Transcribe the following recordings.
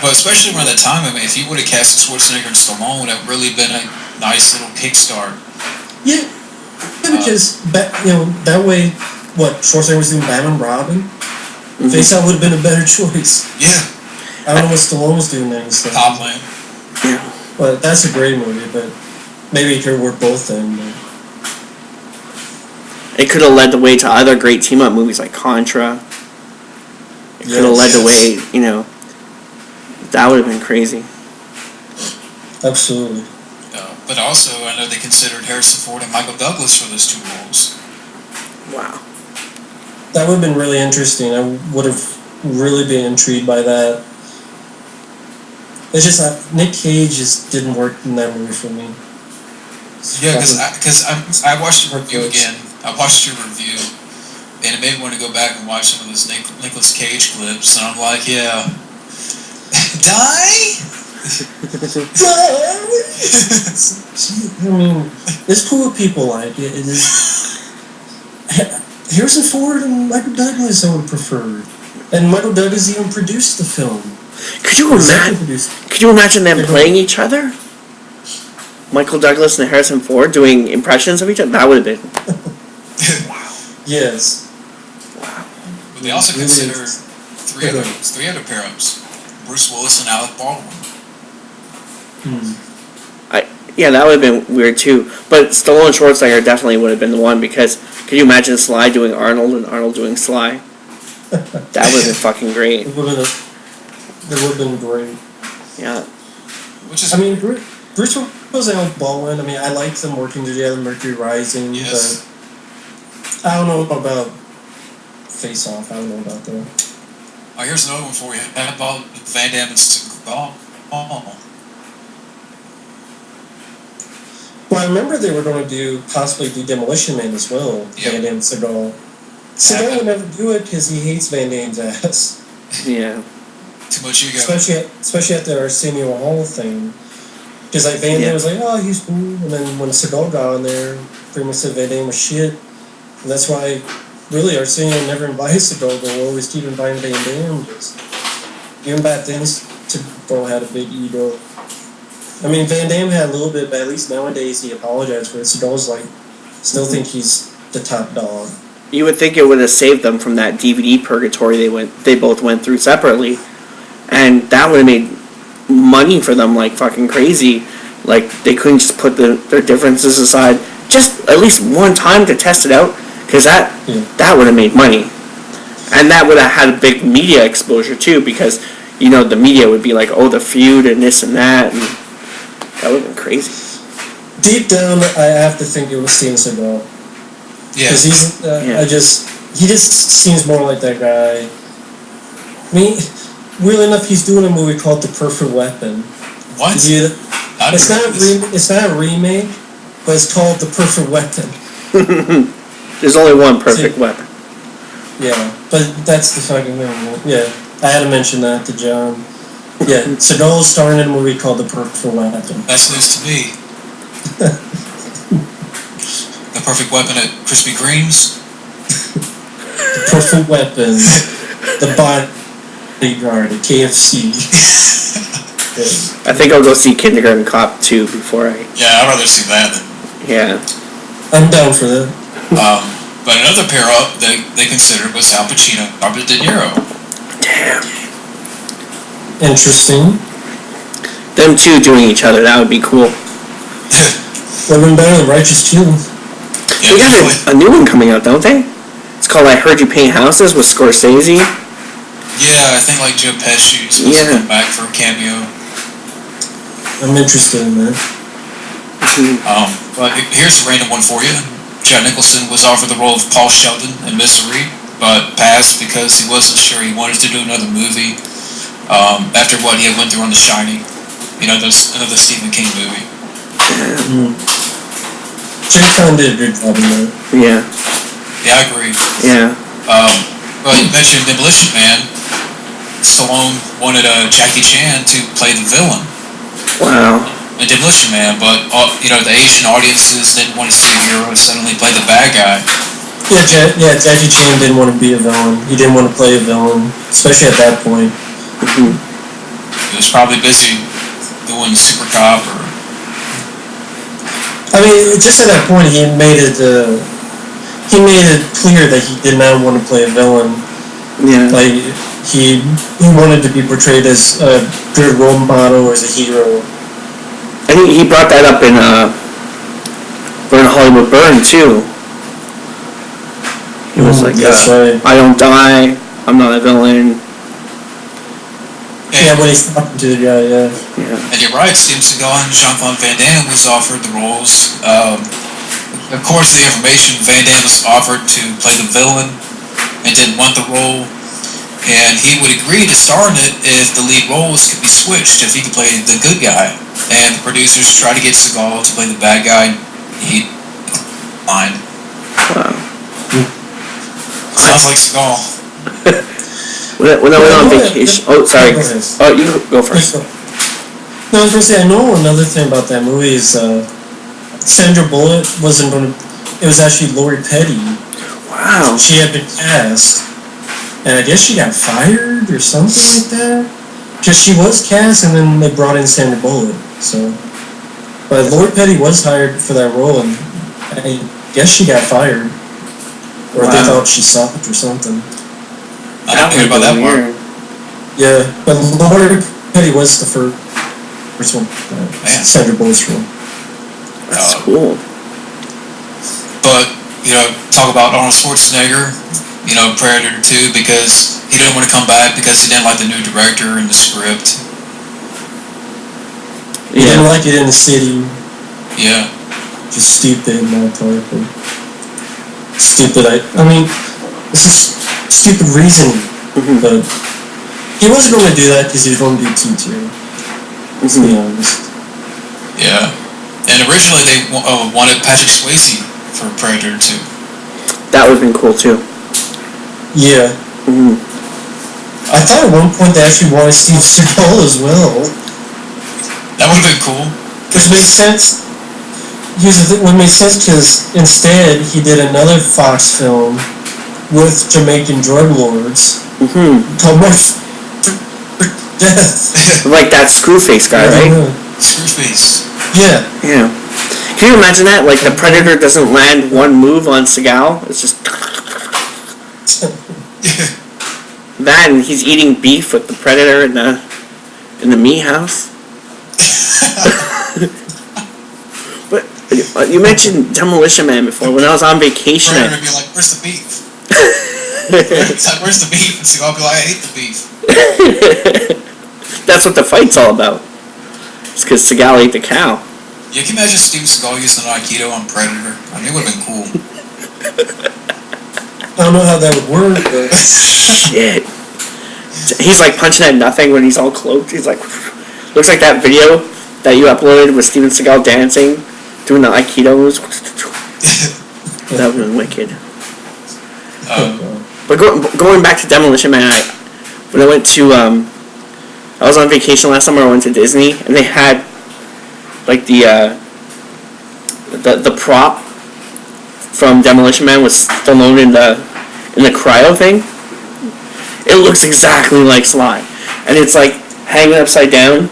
But especially around that time, I mean, if you would have casted Schwarzenegger and Stallone, that would really been a nice little kickstart. Yeah, because that way, what Schwarzenegger was doing, Batman, Robin, Face Off would have been a better choice. Yeah. I don't know what Stallone was doing then. So. Topland. Yeah. Well, that's a great movie, but maybe it could work both then. But. It could have led the way to other great team-up movies like Contra. It could have led the way, that would have been crazy. Absolutely. But also, I know they considered Harrison Ford and Michael Douglas for those 2 roles. Wow. That would have been really interesting. I would have really been intrigued by that. It's just that Nick Cage just didn't work in that movie for me. Yeah, because I watched the review again. I watched your review, and it made me want to go back and watch some of those Nicolas Cage clips, and I'm like, yeah. Die? I mean, it's cool what people like. It is. Harrison Ford and Michael Douglas I would have preferred. And Michael Douglas even produced the film. Could you imagine them playing each other? Michael Douglas and Harrison Ford doing impressions of each other? That would have been... Wow. Yes. Wow. But they also considered three other pair-ups. Bruce Willis and Alec Baldwin. Yeah, that would have been weird too. But Stallone and Schwarzenegger definitely would have been the one, because could you imagine Sly doing Arnold and Arnold doing Sly? That would have been fucking great. It would have been great. Yeah. I mean, Bruce Willis and Alec Baldwin, I mean, I like them working together, Mercury Rising, but I don't know about Face Off. I don't know about that. Oh, here's another one for you. How about Van Damme and Seagal? Well, I remember they were going to possibly do Demolition Man as well. Yep. Van Damme and Seagal. Seagal would never do it because he hates Van Damme's ass. Yeah. Too much ego. Especially at the Arsenio Hall thing. Because like Van Damme was like, oh, he's cool. And then when Seagal got on there, pretty much said Van Damme was shit. And that's why, really, Arsenio never invited Seagal, but we'll always keep inviting Van Damme. Just even back then, Seagal had a big ego. I mean, Van Damme had a little bit, but at least nowadays he apologized for it. Seagal's like, still think he's the top dog. You would think it would have saved them from that DVD purgatory they both went through separately. And that would have made money for them like fucking crazy. Like, they couldn't just put their differences aside just at least one time to test it out, because that would have made money. And that would have had a big media exposure too, because, the media would be like, oh, the feud and this and that, and that would have been crazy. Deep down, I have to think it was Steven Seagal. Yeah. Because he just seems more like that guy. I mean, weirdly enough, he's doing a movie called The Perfect Weapon. What? It's not a remake, but it's called The Perfect Weapon. There's only one perfect weapon. Yeah, but that's the fucking thing. Yeah, I had to mention that to John. Yeah, Seagal's starring in a movie called The Perfect Weapon. That's news to me. The Perfect Weapon at Krispy Kreme's. The Perfect Weapon. The Bodyguard at KFC. I think I'll go see Kindergarten Cop 2 before I... Yeah, I'd rather see that than... Yeah. I'm down for that. But another pair-up they considered was Al Pacino, Robert De Niro. Damn. Interesting. Them two doing each other, that would be cool. Would have been better than Righteous 2. They got a new one coming out, don't they? It's called I Heard You Paint Houses with Scorsese. Yeah, I think like Joe Pesci is supposed to come back for a cameo. I'm interested in that. But here's a random one for you. Jack Nicholson was offered the role of Paul Sheldon in Misery, but passed because he wasn't sure he wanted to do another movie after what he had went through on The Shining. Another Stephen King movie. Jake Khan did a good job in that. Yeah. Yeah, I agree. Yeah. Well, you mentioned Demolition Man. Stallone wanted Jackie Chan to play the villain. Wow. In Demolition Man, but the Asian audiences didn't want to see a hero suddenly play the bad guy. Yeah, Jackie Chan didn't want to be a villain. He didn't want to play a villain, especially at that point. It was probably busy doing Super Cop or. I mean, just at that point, he made it clear that he did not want to play a villain. Yeah. Like he wanted to be portrayed as a good role model or as a hero. I think he brought that up in Hollywood Burn too. He was like, right. I don't die, I'm not a villain. Yeah, when he's talking to the guy, yeah. And you're right, Steven Seagal and Jean-Claude Van Damme was offered the roles. According to the information, Van Damme was offered to play the villain and didn't want the role. And he would agree to star in it if the lead roles could be switched, if he could play the good guy. And the producers tried to get Seagal to play the bad guy. He declined. Wow. Sounds like Seagal. When I went on vacation... Oh, sorry. Oh, you go first. No, I was going to say, I know another thing about that movie is Sandra Bullock wasn't going to... It was actually Lori Petty. Wow. She had been cast, and I guess she got fired or something like that. Because she was cast, and then they brought in Sandra Bullock. So, but Lori Petty was hired for that role, and I guess she got fired. Or they thought she sucked or something. I don't know about that part. Yeah, but Lori Petty was the first one. Sandra Bullock's role. That's cool. But, talk about Arnold Schwarzenegger, Predator 2, because he didn't want to come back because he didn't like the new director and the script. He didn't like it in the city. Yeah. Just stupid, not powerful. Stupid. I mean, this is stupid reasoning, but he wasn't going to do that because he was going to do T2. Let's be honest. Yeah. And originally they wanted Patrick Swayze for Predator 2. That would have been cool too. Yeah. I thought at one point they actually wanted Steve Seagal as well. That would have been cool. Which makes sense. What makes sense because instead he did another Fox film with Jamaican drug lords called More for Death. Like that Screwface guy, right? Screwface. Yeah. Yeah. Can you imagine that? Like the Predator doesn't land one move on Seagal. It's just that, and he's eating beef with the Predator in the meat house. But you mentioned Demolition Man before. When I was on vacation, Predator would be like, "Where's the beef?" It's like, "Where's the beef?" And Seagal would be like, "I hate the beef." That's what the fight's all about. It's because Seagal ate the cow. Yeah, can you imagine Steven Seagal using an Aikido on Predator? I mean, it would have been cool. I don't know how that would work, but... Shit. He's like punching at nothing when he's all cloaked. He's like... Looks like that video that you uploaded with Steven Seagal dancing, doing the Aikido moves. That would have been wicked. But going back to Demolition Man, when I went to... I was on vacation last summer. I went to Disney, and they had like the prop from Demolition Man was Stallone in the cryo thing. It looks exactly like Sly, and it's like hanging upside down.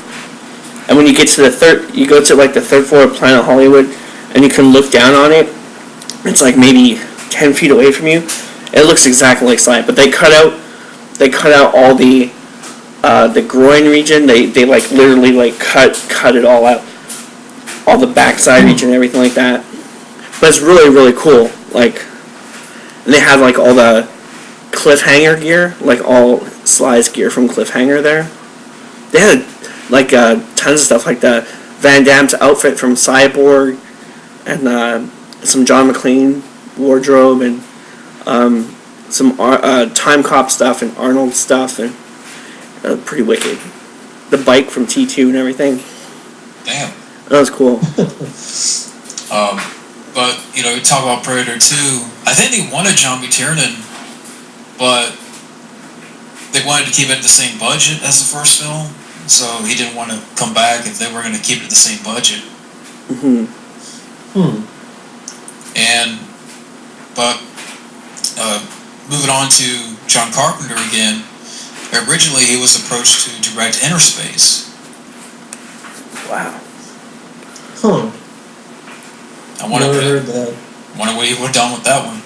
And when you get to you go to like the third floor of Planet Hollywood, and you can look down on it. It's like maybe 10 feet away from you. It looks exactly like Sly, but they cut out all the groin region. They like literally like cut it all out, all the backside region and everything like that. But it's really, really cool. Like, and they had like all the Cliffhanger gear, like all Sly's gear from Cliffhanger there. They had like tons of stuff, like the Van Damme's outfit from Cyborg, and some John McClane wardrobe, and some Time Cop stuff and Arnold stuff, and pretty wicked. The bike from T2 and everything. Damn. That was cool. But, you talk about Predator 2. I think they wanted John B. Tiernan, but they wanted to keep it at the same budget as the first film, so he didn't want to come back if they were going to keep it at the same budget. But moving on to John Carpenter again, originally he was approached to direct Inner Space, Wow. Huh. I wonder Never heard that. what you would have done with that one.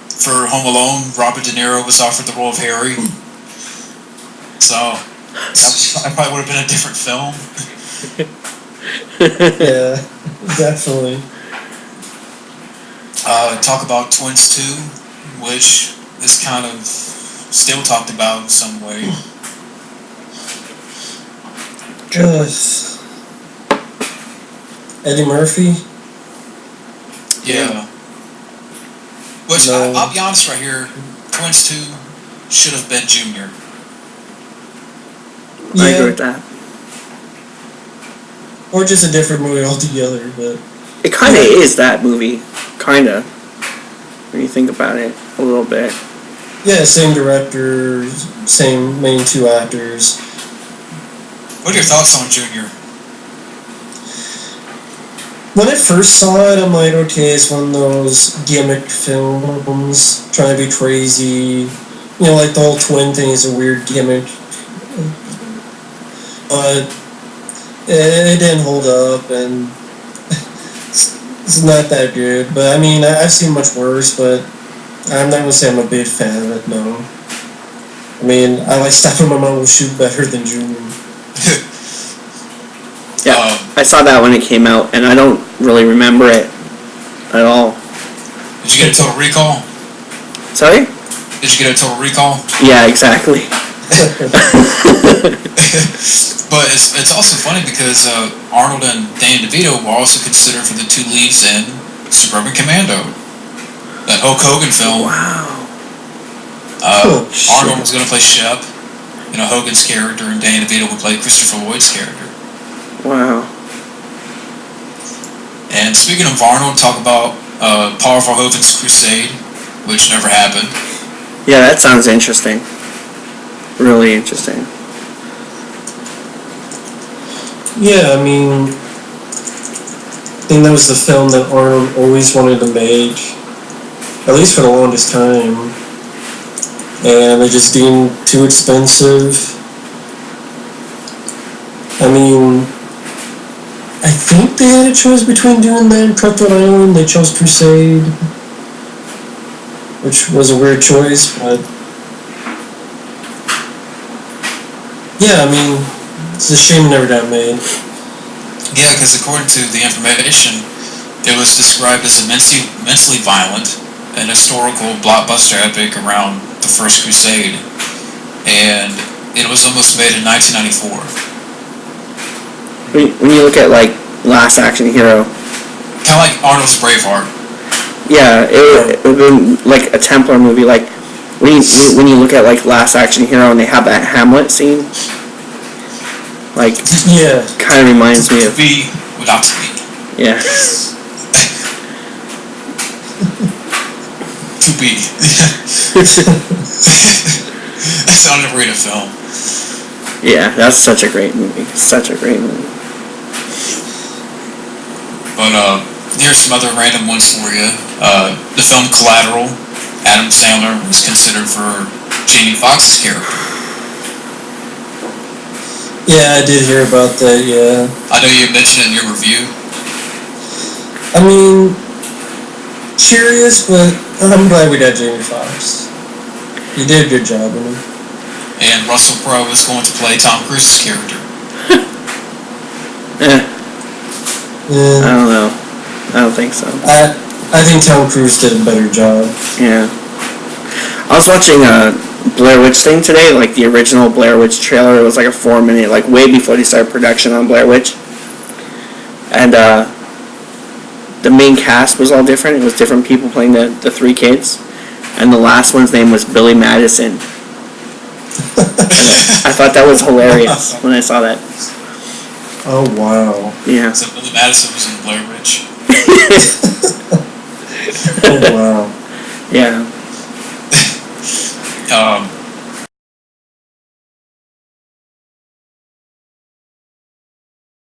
For Home Alone, Robert De Niro was offered the role of Harry. So, that probably would have been a different film. Yeah, definitely. Talk about Twins 2, which is kind of still talked about in some way. Eddie Murphy? Yeah. Which, No. I'll be honest right here, Twins 2 should have been Junior. I agree with that. Or just a different movie altogether, but... It kind of is that movie. Kind of. When you think about it a little bit. Yeah, same director, same main two actors. What are your thoughts on Junior? When I first saw it, I'm like, okay, it's one of those gimmick films, trying to be crazy. You know, like the whole twin thing is a weird gimmick. But it didn't hold up, and it's not that good. But I mean, I've seen much worse, but I'm not going to say I'm a big fan of it, no. I mean, I like Stopping My Mom Will Shoot better than Junior. Yeah, I saw that when it came out, and I don't really remember it at all. Did you get a Total Recall? Sorry? Did you get a Total Recall? Yeah, exactly. But it's also funny because Arnold and Danny DeVito were also considered for the two leads in Suburban Commando, that Hulk Hogan film. Wow. Arnold was going to play Shep, Hogan's character, and Danny DeVito would play Christopher Lloyd's character. Wow. And speaking of Arnold, talk about Paul Verhoeven's Crusade, which never happened. Yeah, that sounds interesting. Really interesting. Yeah, I mean, I think that was the film that Arnold always wanted to make, at least for the longest time. And they just deemed too expensive. I mean, I think they had a choice between doing that and Cutthroat Island. They chose Crusade, which was a weird choice, but yeah, I mean, it's a shame it never got made. Yeah, because according to the information, it was described as immensely violent, an historical blockbuster epic around the First Crusade, and it was almost made in 1994. When you look at, like, Last Action Hero... Kind of like Arnold's Braveheart. Yeah, it would have been, like, a Templar movie. Like, when you look at, like, Last Action Hero and they have that Hamlet scene... Like, yeah, kind of reminds me of... To be without to be. Yeah. To be. That sounded great a film. Yeah, that's such a great movie. Such a great movie. But, here's some other random ones for you. The film Collateral, Adam Sandler was considered for Jamie Foxx's character. Yeah, I did hear about that, yeah. I know you mentioned it in your review. I mean, curious, but I'm glad we got Jamie Foxx. He did a good job in it. And Russell Crowe is going to play Tom Cruise's character. I don't know. I don't think so. I think Tom Cruise did a better job. Yeah. I was watching Blair Witch thing today, like the original Blair Witch trailer. It was like a 4-minute, like way before they started production on Blair Witch. And the main cast was all different. It was different people playing the three kids. And the last one's name was Billy Madison. I thought that was hilarious when I saw that. Oh, wow. Yeah. So Billy Madison was in Blair Witch. Oh, wow. Yeah.